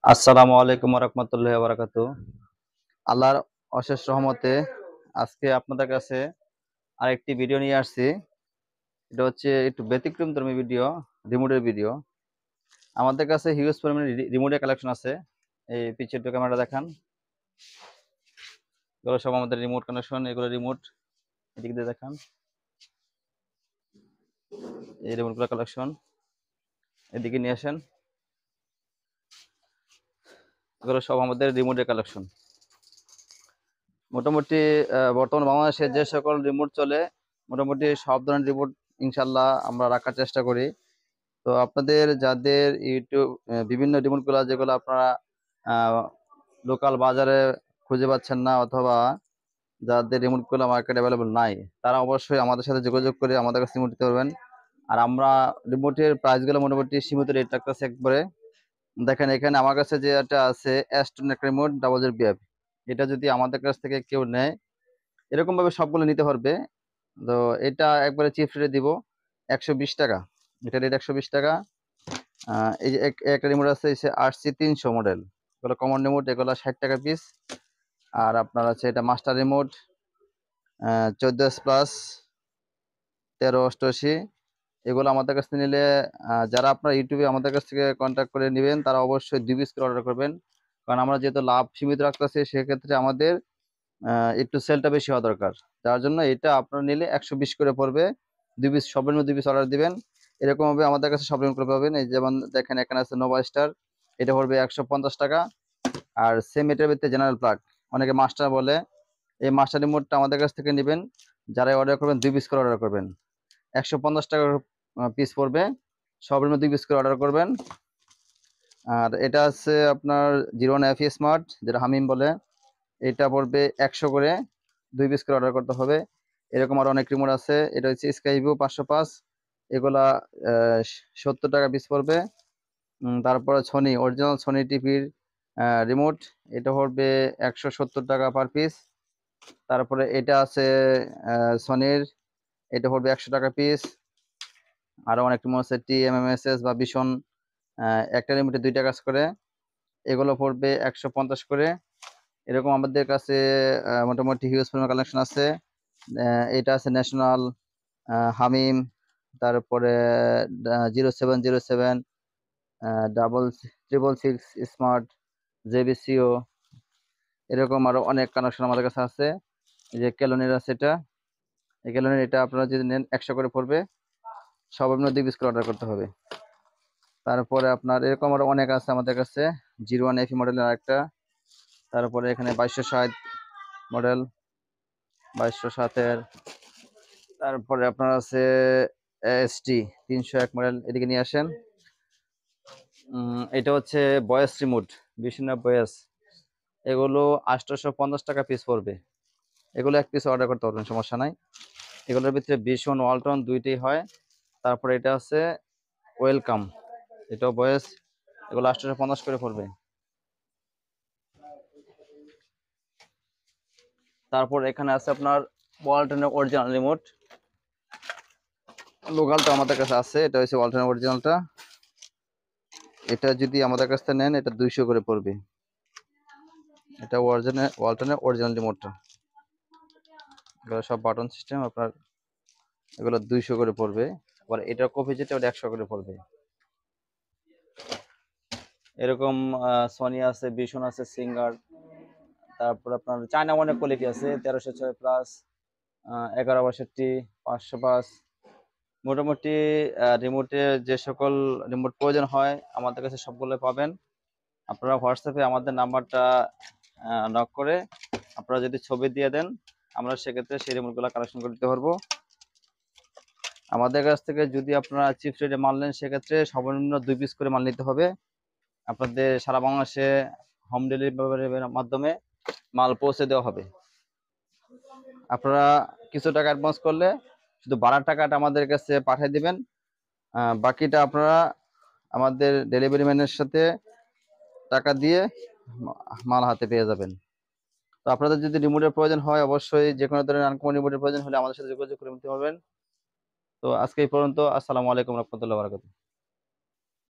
আসসালামু আলাইকুম রহমতুল্লাহ বারাকাতু। আল্লাহর অশেষ রহমতে আজকে আপনাদের কাছে আরেকটি ভিডিও নিয়ে আসছি। এটা হচ্ছে একটু ব্যতিক্রম ধর্মী ভিডিও, রিমোটের ভিডিও। আমাদের কাছে হিউজ পরিমাণে রিমোটের কালেকশন আছে। এই পিছের ক্যামেরা দেখান, এগুলো সব আমাদের রিমোট কানেকশন। এগুলো রিমোট, এদিক দিয়ে দেখান, এই রিমোটগুলো কালেকশন। এদিকে নিয়ে আসেন, এগুলো সব আমাদের রিমোটের কালেকশন। মোটামুটি বর্তমান বাংলাদেশে যে সকল রিমোট চলে, মোটামুটি সব ধরনের রিমোট ইনশাল্লাহ আমরা রাখার চেষ্টা করি। তো আপনাদের যাদের ইউটিউব বিভিন্ন রিমোট গুলা যেগুলো আপনারা লোকাল বাজারে খুঁজে পাচ্ছেন না, অথবা যাদের রিমোট গুলো মার্কেট অ্যাভেলেবল নাই, তারা অবশ্যই আমাদের সাথে যোগাযোগ করে আমাদের কাছে রিমোট দিতে পারবেন। আর আমরা রিমোটের প্রাইস গুলো মোটামুটি সীমিত রেট রাখতেছি একবারে। দেখেন এখানে আমার কাছে যে একটা আছে অ্যাস্টন একটা রিমোট BF, এটা যদি আমাদের কাছ থেকে কেউ নেয়, এরকম ভাবে সবগুলো নিতে পারবে। তো এটা একবারে চিপ রেটে দিব 120 টাকা। এটা রেট 120 টাকা। এই যে একটা রিমোট আছে RC300 মডেল, এগুলো কমন রিমোট, এগুলো 60 টাকা পিস। আর আপনার আছে এটা মাস্টার রিমোট 14S+, 1388। এগুলো আমাদের কাছ থেকে নিলে যারা আপনার ইউটিউবে আমাদের কাছ থেকে কন্ট্যাক্ট করে নেবেন, তারা অবশ্যই 2 পিস করে অর্ডার করবেন। কারণ আমরা যেহেতু লাভ সীমিত রাখতেছি, সেক্ষেত্রে আমাদের একটু সেলটা বেশি হওয়া দরকার। যার জন্য এটা আপনার নিলে 120 করে পড়বে। 2 পিস, সর্বনিম্ন 2 পিস অর্ডার দিবেন। এরকম ভাবে আমাদের কাছে সর্বনিম্ন করে পাবেন। এই যেমন দেখেন এখানে আছে নোভা স্টার, এটা পড়বে 150 টাকা। আর সেম এটার ভিতরে জেনারেল প্লাগ, অনেকে মাস্টার বলে, এই মাস্টার রিমোটটা আমাদের কাছ থেকে নেবেন। যারা অর্ডার করবেন 2 পিস করে অর্ডার করবেন, 150 টাকা পিস পড়বে। সর্বনিম্ন 2 পিস করে অর্ডার করবেন। আর এটা আছে আপনার 01FE স্মার্ট, যেটা হামিম বলে, এটা পড়বে 100 করে, 2 পিস করে অর্ডার করতে হবে। এরকম আর অনেক রিমোট আছে। এটা হচ্ছে স্কাইভিউ 505, এগুলা 70 টাকা পিস পড়বে। তারপরে সোনি, অরিজিনাল সোনি টিভির রিমোট, এটা পড়বে 170 টাকা পার পিস। তারপরে এটা আছে সোনির, এটা পড়বে 100 টাকা পিস। আরো অনেক রিমোট আছে TMMSS বা ভীষণ, একটা রিমোটে 2টা কাজ করে, এগুলো পড়বে 150 করে। এরকম আমাদের কাছে মোটামুটি হিউজ পরিমাণ কালেকশন আছে। এটা আছে ন্যাশনাল, হামিম, তারপরে 0707, 666 স্মার্ট, JBCO, এরকম আরো অনেক কানেকশন আমাদের কাছে আছে। এই যে ক্যালোনের আছে, এটা এই ক্যালোনের, এটা আপনারা যদি নেন 100 করে পড়বে। সর্বনিম্ন 2 পিস করে অর্ডার করতে হবে। তারপরে আপনার এরকম আরো অনেক আছে আমাদের কাছে। 01FE মডেলের আরেকটা। তারপরে এখানে 2260 মডেল, 2207-এর। তারপরে আপনার আছে ST 301 মডেল, এদিকে নিয়ে আসেন। এটা হচ্ছে বয়েস রিমোট, বিষ্ণু বয়েস। এগুলো 850 টাকা পিস পড়বে। এগুলো এক পিস অর্ডার করতে পারবেন, সমস্যা নাই। এগুলোর ভিতরে ভীষণ, ওয়ালটন দুইটাই হয়। তারপরে এটা আছে ওয়েলকাম, এটাও বয়েস, এগুলো 850 করে পড়বে। তারপর এখানে আছে আপনার ওয়ালটনের অরিজিনাল রিমোট, লোকালটা আমাদের কাছে আছে। এটা হচ্ছে ওয়ালটনের অরিজিনালটা, এটা যদি আমাদের কাছ থেকে নেন, এটা 200 করে পড়বে। এটা ওয়ালটনের অরিজিনাল রিমোটটা, এগুলো সব বাটন সিস্টেম আপনার, এগুলো 200 করে পড়বে। আবার এটা কপি যেটা, ওটা 100 করে পড়বে। এরকম সোনি আছে, ভীষণ আছে, সিঙ্গার। তারপর আপনার চায়না অনেক কোয়ালিটি আছে, 1306+, 1162, 505। মোটামুটি রিমোটে যে সকল রিমোট প্রয়োজন হয় আমাদের কাছে সবগুলো পাবেন। আপনারা হোয়াটসঅ্যাপে আমাদের নাম্বারটা নক করে আপনারা যদি ছবি দিয়ে দেন, আমরা সেক্ষেত্রে সেই রিমোটগুলো কালেকশন করে দিতে পারবো। আমাদের কাছ থেকে যদি আপনারা চিপ রেটে মাল নেন, সেক্ষেত্রে সর্বনিম্ন 2 পিস করে মাল নিতে হবে। আপনাদের সারা বাংলাদেশে হোম ডেলিভারির মাধ্যমে মাল পৌঁছে দেওয়া হবে। আপনারা কিছু টাকা অ্যাডভান্স করলে শুধু ভাড়ার টাকাটা আমাদের কাছে পাঠিয়ে দিবেন। বাকিটা আপনারা আমাদের ডেলিভারি ম্যানের সাথে টাকা দিয়ে মাল হাতে পেয়ে যাবেন। তো আপনাদের যদি রিমোটের প্রয়োজন হয়, অবশ্যই যে কোনো ধরনের আনকমন রিমোটের প্রয়োজন হলে আমাদের সাথে যোগাযোগ করে নিতে পারবেন। তো আজকে এই পর্যন্ত। আসসালামু আলাইকুম রহমতুল্লাহ বারাকাতুহু।